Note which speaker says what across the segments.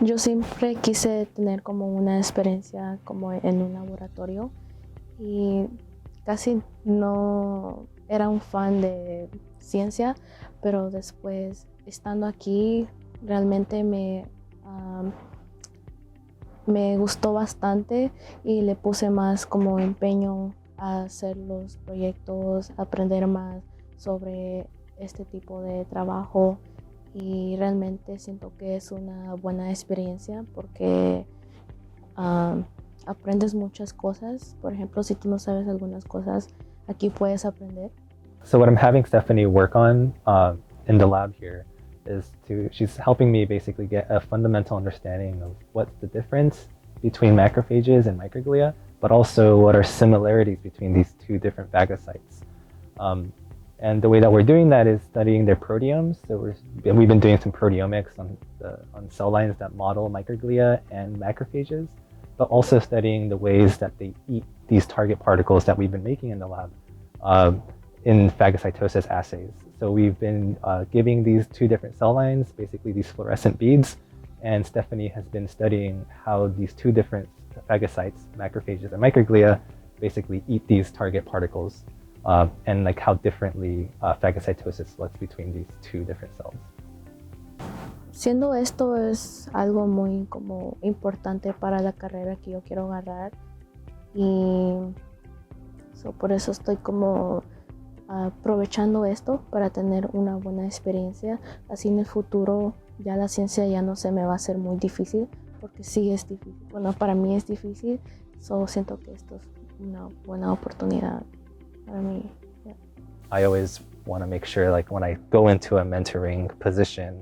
Speaker 1: Yo siempre quise tener como una experiencia como en un laboratorio y casi no era un fan de ciencia, pero después estando aquí realmente me gustó bastante y le puse más como empeño a hacer los proyectos, aprender más sobre este tipo de trabajo y realmente siento que es una buena experiencia porque um, aprendes muchas cosas. Por ejemplo, si tú no sabes algunas cosas, aquí puedes aprender.
Speaker 2: So what I'm having Stephany work on in the lab here is she's helping me basically get a fundamental understanding of what's the difference between macrophages and microglia, but also what are similarities between these two different phagocytes. And the way that we're doing that is studying their proteomes. So we've been doing some proteomics on cell lines that model microglia and macrophages, but also studying the ways that they eat these target particles that we've been making in the lab in phagocytosis assays. So we've been giving these two different cell lines, basically these fluorescent beads, and Stephany has been studying how these two different phagocytes, macrophages and microglia, basically eat these target particles. And like how differently phagocytosis looks between these two different cells.
Speaker 1: Siendo esto es algo muy como importante para la carrera que yo quiero agarrar y por eso estoy como aprovechando esto para tener una buena experiencia. Así en el futuro ya la ciencia ya no se me va a hacer muy difícil porque sí es difícil. Bueno, para mí es difícil, siento que esto es una buena oportunidad. Yeah.
Speaker 2: I always want to make sure, like when I go into a mentoring position,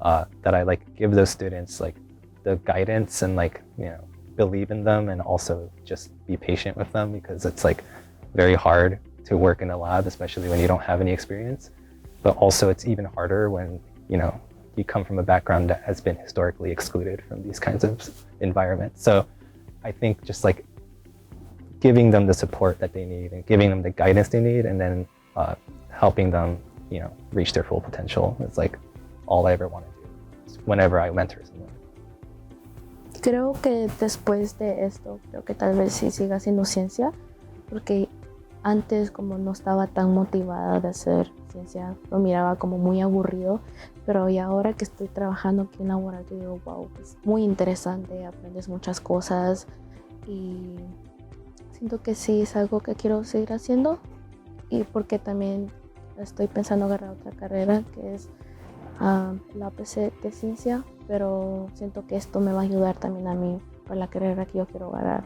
Speaker 2: that I like give those students like the guidance and like believe in them, and also just be patient with them because it's like very hard to work in a lab, especially when you don't have any experience. But also it's even harder when you come from a background that has been historically excluded from these kinds of environments. So I think just like giving them the support that they need and giving them the guidance they need, and then helping them, reach their full potential. It's like all I ever want to do whenever I mentor someone.
Speaker 1: Creo que después de esto, creo que tal vez sí siga haciendo ciencia, porque antes como no estaba tan motivada de hacer ciencia, lo miraba como muy aburrido, pero y ahora que estoy trabajando aquí en laboratorio, wow, es muy interesante, aprendes muchas cosas y siento que sí es algo que quiero seguir haciendo y porque también estoy pensando agarrar otra carrera que es la APC de ciencia, pero siento que esto me va a ayudar también a mí para la carrera que yo quiero agarrar.